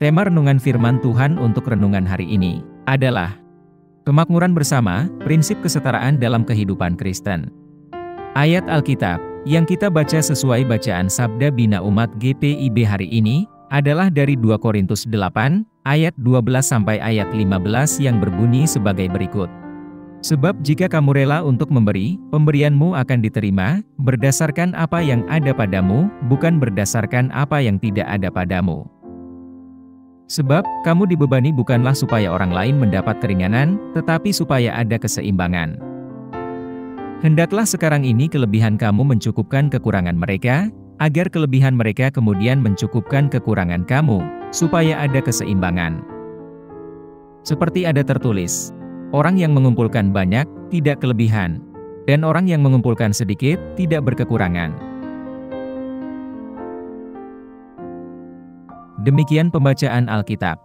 Tema renungan firman Tuhan untuk renungan hari ini adalah kemakmuran bersama, prinsip kesetaraan dalam kehidupan Kristen. Ayat Alkitab yang kita baca sesuai bacaan Sabda Bina Umat GPIB hari ini adalah dari 2 Korintus 8 ayat 12 sampai ayat 15 yang berbunyi sebagai berikut. Sebab jika kamu rela untuk memberi, pemberianmu akan diterima, berdasarkan apa yang ada padamu, bukan berdasarkan apa yang tidak ada padamu. Sebab, kamu dibebani bukanlah supaya orang lain mendapat keringanan, tetapi supaya ada keseimbangan. Hendaklah sekarang ini kelebihan kamu mencukupkan kekurangan mereka, agar kelebihan mereka kemudian mencukupkan kekurangan kamu, supaya ada keseimbangan. Seperti ada tertulis, orang yang mengumpulkan banyak, tidak kelebihan, dan orang yang mengumpulkan sedikit, tidak berkekurangan. Demikian pembacaan Alkitab.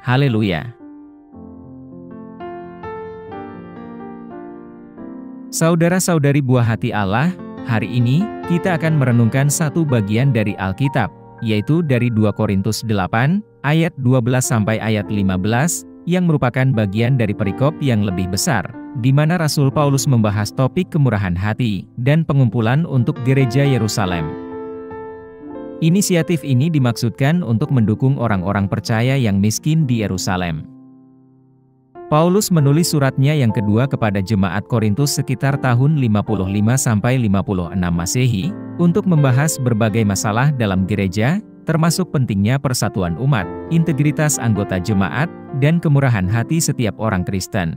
Haleluya. Saudara-saudari buah hati Allah, hari ini, kita akan merenungkan satu bagian dari Alkitab, yaitu dari 2 Korintus 8, ayat 12 sampai ayat 15, yang merupakan bagian dari perikop yang lebih besar, di mana Rasul Paulus membahas topik kemurahan hati, dan pengumpulan untuk gereja Yerusalem. Inisiatif ini dimaksudkan untuk mendukung orang-orang percaya yang miskin di Yerusalem. Paulus menulis suratnya yang kedua kepada jemaat Korintus sekitar tahun 55–56 Masehi, untuk membahas berbagai masalah dalam gereja, termasuk pentingnya persatuan umat, integritas anggota jemaat, dan kemurahan hati setiap orang Kristen.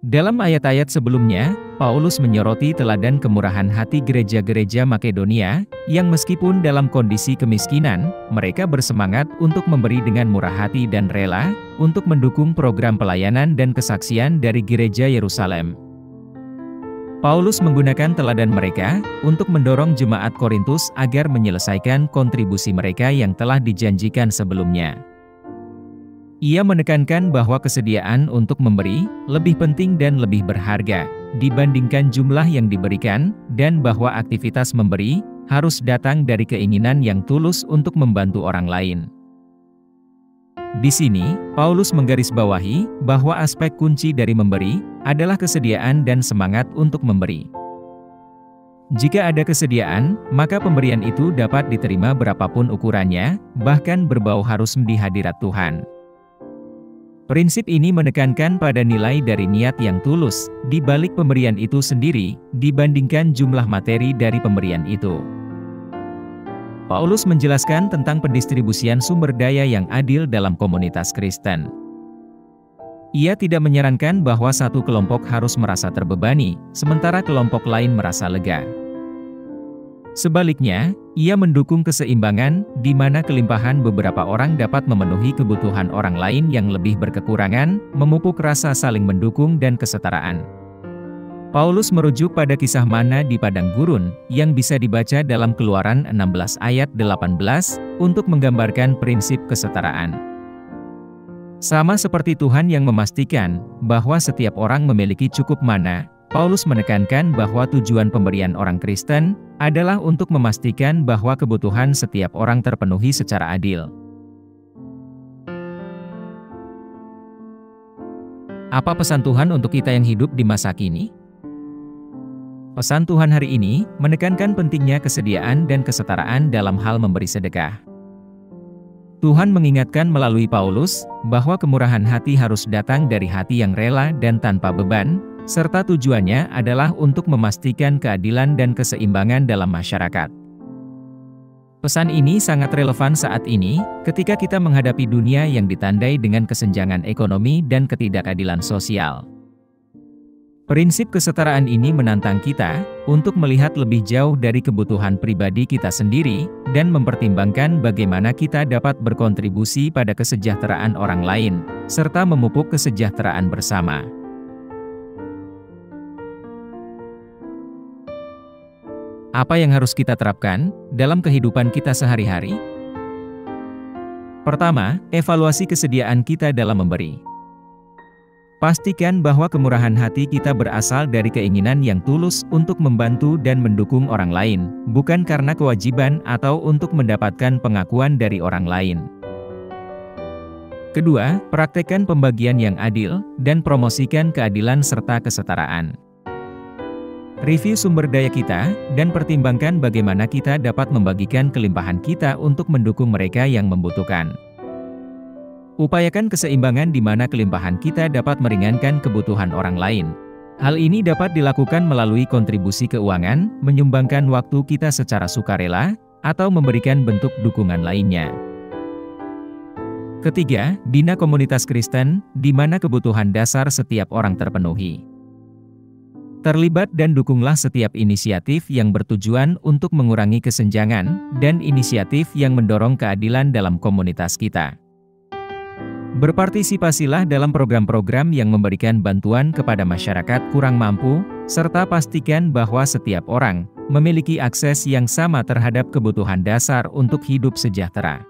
Dalam ayat-ayat sebelumnya, Paulus menyoroti teladan kemurahan hati gereja-gereja Makedonia, yang meskipun dalam kondisi kemiskinan, mereka bersemangat untuk memberi dengan murah hati dan rela, untuk mendukung program pelayanan dan kesaksian dari gereja Yerusalem. Paulus menggunakan teladan mereka, untuk mendorong jemaat Korintus agar menyelesaikan kontribusi mereka yang telah dijanjikan sebelumnya. Ia menekankan bahwa kesediaan untuk memberi, lebih penting dan lebih berharga, dibandingkan jumlah yang diberikan, dan bahwa aktivitas memberi, harus datang dari keinginan yang tulus untuk membantu orang lain. Di sini, Paulus menggarisbawahi, bahwa aspek kunci dari memberi, adalah kesediaan dan semangat untuk memberi. Jika ada kesediaan, maka pemberian itu dapat diterima berapapun ukurannya, bahkan berbau harus di hadirat Tuhan. Prinsip ini menekankan pada nilai dari niat yang tulus, di balik pemberian itu sendiri, dibandingkan jumlah materi dari pemberian itu. Paulus menjelaskan tentang pendistribusian sumber daya yang adil dalam komunitas Kristen. Ia tidak menyarankan bahwa satu kelompok harus merasa terbebani, sementara kelompok lain merasa lega. Sebaliknya, ia mendukung keseimbangan, di mana kelimpahan beberapa orang dapat memenuhi kebutuhan orang lain yang lebih berkekurangan, memupuk rasa saling mendukung dan kesetaraan. Paulus merujuk pada kisah mana di padang gurun, yang bisa dibaca dalam Keluaran 16 ayat 18, untuk menggambarkan prinsip kesetaraan. Sama seperti Tuhan yang memastikan, bahwa setiap orang memiliki cukup mana, Paulus menekankan bahwa tujuan pemberian orang Kristen, adalah untuk memastikan bahwa kebutuhan setiap orang terpenuhi secara adil. Apa pesan Tuhan untuk kita yang hidup di masa kini? Pesan Tuhan hari ini, menekankan pentingnya kesediaan dan kesetaraan dalam hal memberi sedekah. Tuhan mengingatkan melalui Paulus, bahwa kemurahan hati harus datang dari hati yang rela dan tanpa beban, serta tujuannya adalah untuk memastikan keadilan dan keseimbangan dalam masyarakat. Pesan ini sangat relevan saat ini, ketika kita menghadapi dunia yang ditandai dengan kesenjangan ekonomi dan ketidakadilan sosial. Prinsip kesetaraan ini menantang kita, untuk melihat lebih jauh dari kebutuhan pribadi kita sendiri, dan mempertimbangkan bagaimana kita dapat berkontribusi pada kesejahteraan orang lain, serta memupuk kesejahteraan bersama. Apa yang harus kita terapkan dalam kehidupan kita sehari-hari? Pertama, evaluasi kesediaan kita dalam memberi. Pastikan bahwa kemurahan hati kita berasal dari keinginan yang tulus untuk membantu dan mendukung orang lain, bukan karena kewajiban atau untuk mendapatkan pengakuan dari orang lain. Kedua, praktekkan pembagian yang adil, dan promosikan keadilan serta kesetaraan. Review sumber daya kita, dan pertimbangkan bagaimana kita dapat membagikan kelimpahan kita untuk mendukung mereka yang membutuhkan. Upayakan keseimbangan di mana kelimpahan kita dapat meringankan kebutuhan orang lain. Hal ini dapat dilakukan melalui kontribusi keuangan, menyumbangkan waktu kita secara sukarela, atau memberikan bentuk dukungan lainnya. Ketiga, bina komunitas Kristen, di mana kebutuhan dasar setiap orang terpenuhi. Terlibat dan dukunglah setiap inisiatif yang bertujuan untuk mengurangi kesenjangan, dan inisiatif yang mendorong keadilan dalam komunitas kita. Berpartisipasilah dalam program-program yang memberikan bantuan kepada masyarakat kurang mampu, serta pastikan bahwa setiap orang memiliki akses yang sama terhadap kebutuhan dasar untuk hidup sejahtera.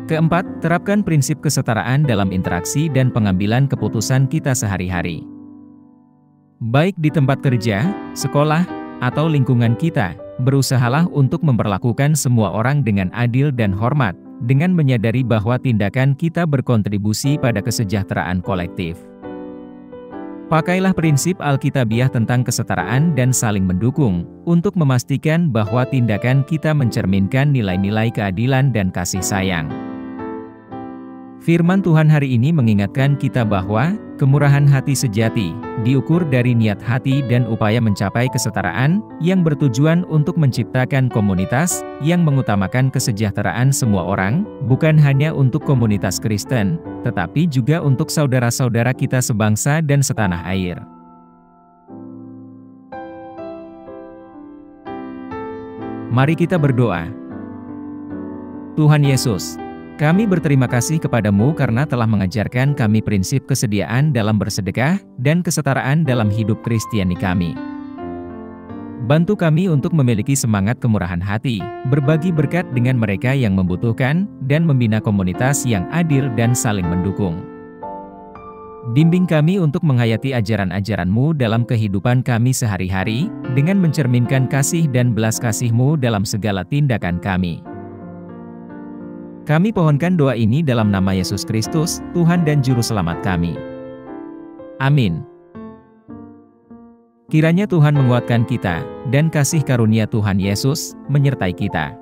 Keempat, terapkan prinsip kesetaraan dalam interaksi dan pengambilan keputusan kita sehari-hari. Baik di tempat kerja, sekolah, atau lingkungan kita, berusahalah untuk memperlakukan semua orang dengan adil dan hormat, dengan menyadari bahwa tindakan kita berkontribusi pada kesejahteraan kolektif. Pakailah prinsip Alkitabiah tentang kesetaraan dan saling mendukung, untuk memastikan bahwa tindakan kita mencerminkan nilai-nilai keadilan dan kasih sayang. Firman Tuhan hari ini mengingatkan kita bahwa kemurahan hati sejati diukur dari niat hati dan upaya mencapai kesetaraan yang bertujuan untuk menciptakan komunitas yang mengutamakan kesejahteraan semua orang, bukan hanya untuk komunitas Kristen, tetapi juga untuk saudara-saudara kita sebangsa dan setanah air. Mari kita berdoa. Tuhan Yesus, kami berterima kasih kepadamu karena telah mengajarkan kami prinsip kesediaan dalam bersedekah dan kesetaraan dalam hidup Kristiani kami. Bantu kami untuk memiliki semangat kemurahan hati, berbagi berkat dengan mereka yang membutuhkan, dan membina komunitas yang adil dan saling mendukung. Bimbing kami untuk menghayati ajaran-ajaran-Mu dalam kehidupan kami sehari-hari, dengan mencerminkan kasih dan belas kasih-Mu dalam segala tindakan kami. Kami pohonkan doa ini dalam nama Yesus Kristus, Tuhan dan Juru Selamat kami. Amin. Kiranya Tuhan menguatkan kita, dan kasih karunia Tuhan Yesus menyertai kita.